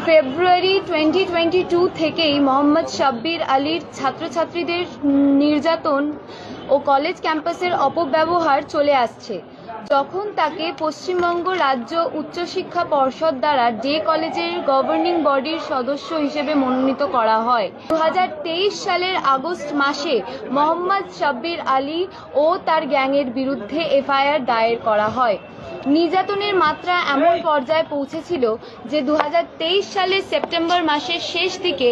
ফেব্রুয়ারি 2022 থেকেই মোহাম্মদ সাব্বির আলীর ছাত্রছাত্রীদের নির্যাতন ও কলেজ ক্যাম্পাসের অপব্যবহার চলে আসছে। যখন তাকে পশ্চিমবঙ্গ রাজ্য উচ্চশিক্ষা পর্ষদ দ্বারা ডে কলেজের গভর্নিং বডির সদস্য হিসেবে মনোনীত করা হয়। 2023 সালের আগস্ট মাসে মোহাম্মদ সাব্বির আলী ও তার গ্যাংয়ের বিরুদ্ধে এফআইআর দায়ের করা হয়। নির্যাতনের মাত্রা এমন পর্যায়ে পৌঁছেছিল যে 2023 সালের সেপ্টেম্বর মাসের শেষ দিকে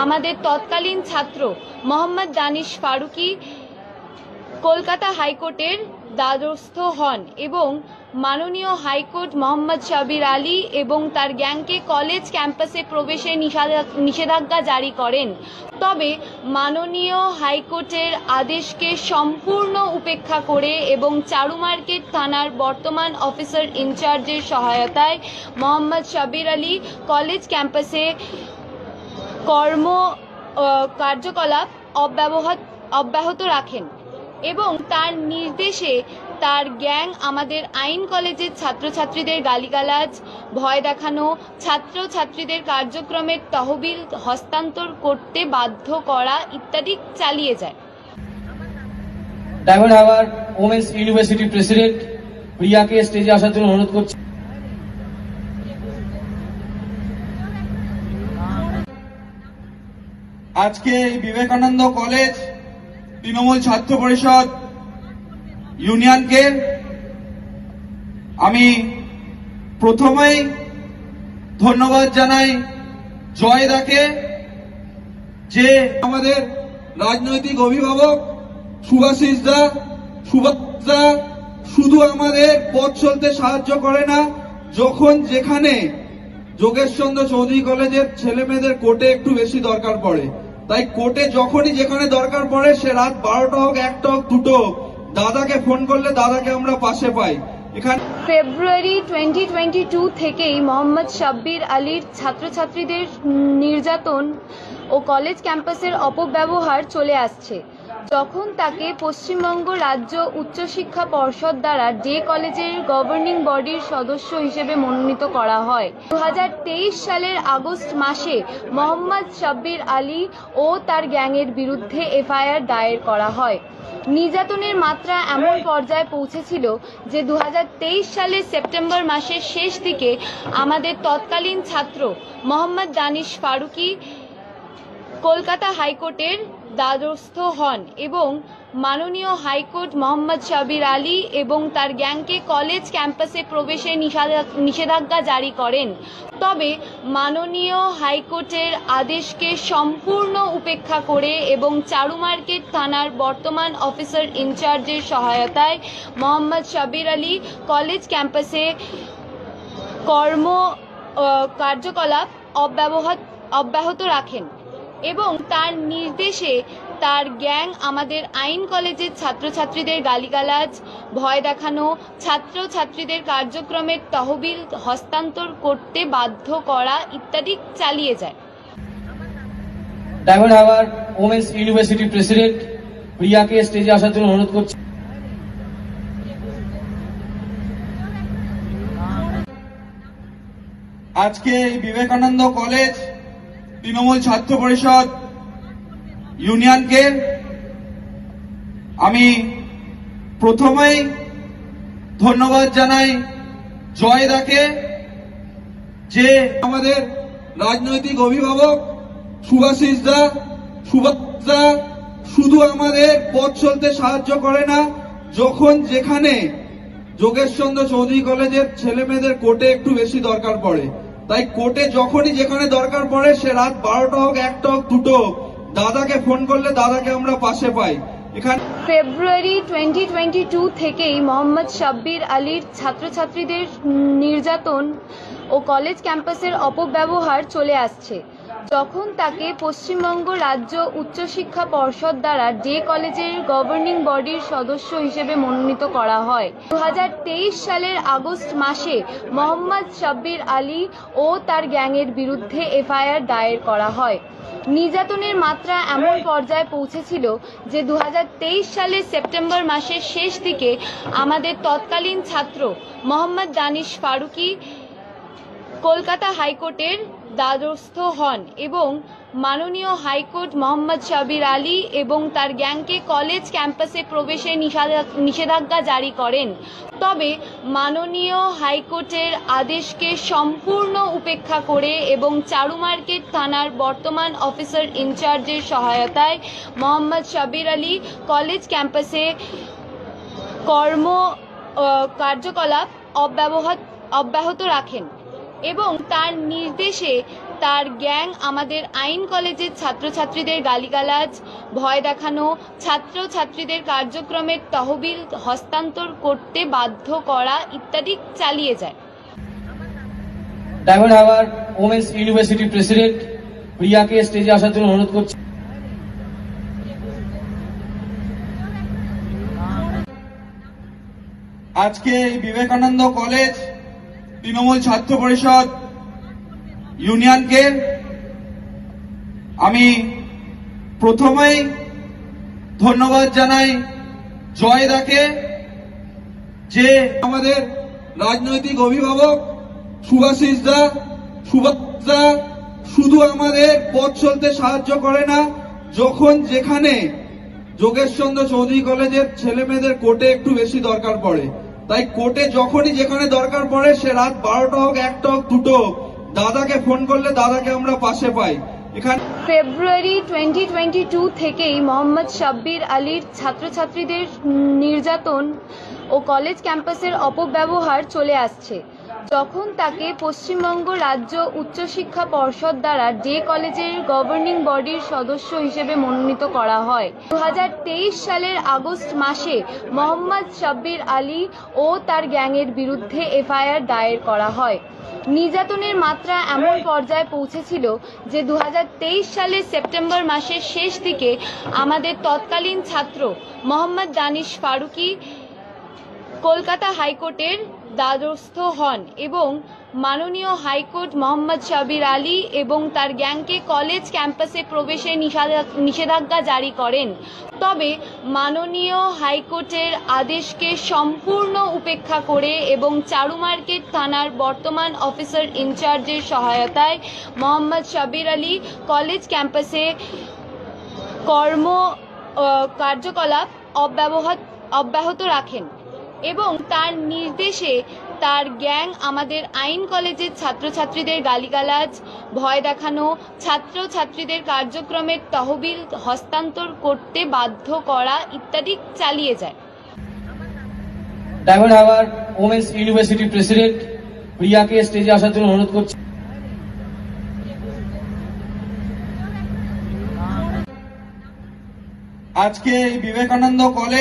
আমাদের তৎকালীন ছাত্র মোহাম্মদ দানিশ ফারুকি কলকাতা হাইকোর্টের দ্বারস্থ হন এবং মাননীয় হাইকোর্ট মোহাম্মদ সাব্বির আলী এবং তার গ্যাংকে কলেজ ক্যাম্পাসে প্রবেশে নিষেধাজ্ঞা জারি করেন। তবে মাননীয় হাইকোর্টের আদেশকে সম্পূর্ণ উপেক্ষা করে এবং চারুমার্কেট থানার বর্তমান অফিসার ইনচার্জের সহায়তায় মোহাম্মদ সাব্বির আলী কলেজ ক্যাম্পাসে কার্যকলাপ অব্যাহত রাখেন এবং তার নির্দেশে তার গ্যাং আমাদের আইন কলেজের ছাত্রছাত্রীদের গালিগালাজ, ভয় দেখানো, ছাত্রছাত্রীদের কার্যক্রমের তহবিল হস্তান্তর করতে বাধ্য করা ইত্যাদি চালিয়ে যায়। Diamond Harbour women's university president প্রিয়াকে স্টেজে আসার জন্য অনুরোধ করছি। আজকে এই বিবেকানন্দ কলেজ তৃণমূল ছাত্র পরিষদ ইউনিয়নকে আমি প্রথমেই ধন্যবাদ জানাই জয়দাকে, যে আমাদের রাজনৈতিক অভিভাবক সুভাষিস দা শুধু আমাদের পথ চলতে সাহায্য করে না, যখন যেখানে যোগেশচন্দ্র চৌধুরী কলেজের ছেলে মেয়েদের কোর্টে একটু বেশি দরকার পড়ে, তাই কোর্টে যখনই যেখানে দরকার পড়ে, সে রাত 12টা হোক, 1টা হোক, 2টো হোক, দাদাকে ফোন করলে দাদাকে আমরা পাশে পাই। এখানে ফেব্রুয়ারি 2022 থেকেই মোহাম্মদ সাব্বির আলীর ছাত্রছাত্রীদের নির্যাতন ও কলেজ ক্যাম্পাসের অপব্যবহার চলে আসছে। যখন তাকে পশ্চিমবঙ্গ রাজ্য উচ্চশিক্ষা পর্ষদ দ্বারা ডে কলেজের গভর্নিং বডির সদস্য হিসেবে মনোনীত করা হয়। 2023 সালের আগস্ট মাসে মোহাম্মদ সাব্বির আলী ও তার গ্যাংয়ের বিরুদ্ধে এফআইআর দায়ের করা হয়। নির্যাতনের মাত্রা এমন পর্যায়ে পৌঁছেছিল যে 2023 সালের সেপ্টেম্বর মাসের শেষ দিকে আমাদের তৎকালীন ছাত্র মোহাম্মদ দানিশ ফারুকি কলকাতা হাইকোর্টের দ্বারস্থ হন এবং মাননীয় হাইকোর্ট মোহাম্মদ সাব্বির আলী এবং তার গ্যাংকে কলেজ ক্যাম্পাসে প্রবেশে নিষেধাজ্ঞা জারি করেন। তবে মাননীয় হাইকোর্টের আদেশকে সম্পূর্ণ উপেক্ষা করে এবং চারুমার্কেট থানার বর্তমান অফিসার ইনচার্জের সহায়তায় মোহাম্মদ সাব্বির আলী কলেজ ক্যাম্পাসে কার্যকলাপ অব্যাহত রাখেন এবং তার নির্দেশে তার গ্যাং আমাদের আইন কলেজের ছাত্রছাত্রীদের গালিগালাজ, ভয় দেখানো, ছাত্রছাত্রীদের কার্যক্রমের তহবিল হস্তান্তর করতে বাধ্য করা ইত্যাদি চালিয়ে যায়। Diamond Harbour women's university president প্রিয়াকে স্টেজে আসার জন্য অনুরোধ করছি। আজকে এই বিবেকানন্দ কলেজ তৃণমূল ছাত্র পরিষদ ইউনিয়নকে আমি প্রথমেই ধন্যবাদ জানাই জয়দাকে, যে আমাদের রাজনৈতিক অভিভাবক সুভাষিস দা শুধু আমাদের পথ চলতে সাহায্য করে না, যখন যেখানে যোগেশচন্দ্র চৌধুরী কলেজের ছেলে মেয়েদের কোর্টে একটু বেশি দরকার পড়ে, তাই কোর্টে যখনই যেখানে দরকার পড়ে, সে রাত 12টা হোক, 1টা হোক, 2টো হোক, দাদাকে ফোন করলে দাদাকে আমরা পাশে পাই। এখানে ফেব্রুয়ারি 2022 থেকেই মোহাম্মদ সাব্বির আলীর ছাত্রছাত্রীদের নির্যাতন ও কলেজ ক্যাম্পাসের অপব্যবহার চলে আসছে। যখন তাকে পশ্চিমবঙ্গ রাজ্য উচ্চশিক্ষা পর্ষদ দ্বারা ডে কলেজের গভর্নিং বডির সদস্য হিসেবে মনোনীত করা হয়। 2023 সালের আগস্ট মাসে মোহাম্মদ সাব্বির আলী ও তার গ্যাংয়ের বিরুদ্ধে এফআইআর দায়ের করা হয়। নির্যাতনের মাত্রা এমন পর্যায়ে পৌঁছেছিল যে 2023 সালের সেপ্টেম্বর মাসের শেষ দিকে আমাদের তৎকালীন ছাত্র মোহাম্মদ দানিশ ফারুকি কলকাতা হাইকোর্টের দ্বারস্থ হন এবং মাননীয় হাইকোর্ট মোহাম্মদ সাব্বির আলী এবং তার গ্যাংকে কলেজ ক্যাম্পাসে প্রবেশে নিষেধাজ্ঞা জারি করেন। তবে মাননীয় হাইকোর্টের আদেশকে সম্পূর্ণ উপেক্ষা করে এবং চারুমার্কেট থানার বর্তমান অফিসার ইনচার্জের সহায়তায় মোহাম্মদ সাব্বির আলী কলেজ ক্যাম্পাসে কার্যকলাপ অব্যাহত রাখেন এবং তার নির্দেশে তার গ্যাং আমাদের আইন কলেজের ছাত্রছাত্রীদের গালিগালাজ, ভয় দেখানো, ছাত্রছাত্রীদের কার্যক্রমের তহবিল হস্তান্তর করতে বাধ্য করা ইত্যাদি চালিয়ে যায়। Diamond Harbour women's university president প্রিয়াকে স্টেজে আসার জন্য অনুরোধ করছি। আজকে এই বিবেকানন্দ কলেজ তৃণমূল ছাত্র পরিষদ ইউনিয়নকে আমি প্রথমেই ধন্যবাদ জানাই জয়দাকে, যে আমাদের রাজনৈতিক অভিভাবক সুভাষিস দা শুধু আমাদের পথ চলতে সাহায্য করে না, যখন যেখানে যোগেশচন্দ্র চৌধুরী কলেজের ছেলে মেয়েদের কোর্টে একটু বেশি দরকার পড়ে, তাই কোর্টে যখনই যেখানে দরকার পড়ে, সে রাত 12টা হোক, 1টা হোক, 2টো হোক, দাদাকে ফোন করলে দাদাকে আমরা পাশে পাই। এখানে ফেব্রুয়ারি 2022 থেকেই মোহাম্মদ সাব্বির আলীর ছাত্রছাত্রীদের নির্যাতন ও কলেজ ক্যাম্পাসের অপব্যবহার চলে আসছে। যখন তাকে পশ্চিমবঙ্গ রাজ্য উচ্চশিক্ষা পর্ষদ দ্বারা ডে কলেজের গভর্নিং বডির সদস্য হিসেবে মনোনীত করা হয়। 2023 সালের আগস্ট মাসে মোহাম্মদ সাব্বির আলী ও তার গ্যাংয়ের বিরুদ্ধে এফআইআর দায়ের করা হয়। নির্যাতনের মাত্রা এমন পর্যায়ে পৌঁছেছিল যে 2023 সালের সেপ্টেম্বর মাসের শেষ দিকে আমাদের তৎকালীন ছাত্র মোহাম্মদ দানিশ ফারুকি কলকাতা হাইকোর্টের দ্বারস্থ হন এবং মাননীয় হাইকোর্ট মোহাম্মদ সাব্বির আলী এবং তার গ্যাংকে কলেজ ক্যাম্পাসে প্রবেশে নিষেধাজ্ঞা জারি করেন। তবে মাননীয় হাইকোর্টের আদেশকে সম্পূর্ণ উপেক্ষা করে এবং চারুমার্কেট থানার বর্তমান অফিসার ইনচার্জের সহায়তায় মোহাম্মদ সাব্বির আলী কলেজ ক্যাম্পাসে কার্যকলাপ অব্যাহত রাখেন এবং তার নির্দেশে তার গ্যাং আমাদের আইন কলেজের ছাত্রছাত্রীদের গালিগালাজ, ভয় দেখানো, ছাত্রছাত্রীদের কার্যক্রমের তহবিল হস্তান্তর করতে বাধ্য করা ইত্যাদি চালিয়ে যায়। Diamond Harbour women's university president প্রিয়াকে স্টেজে আসার জন্য অনুরোধ করছি। আজকে এই বিবেকানন্দ কলেজ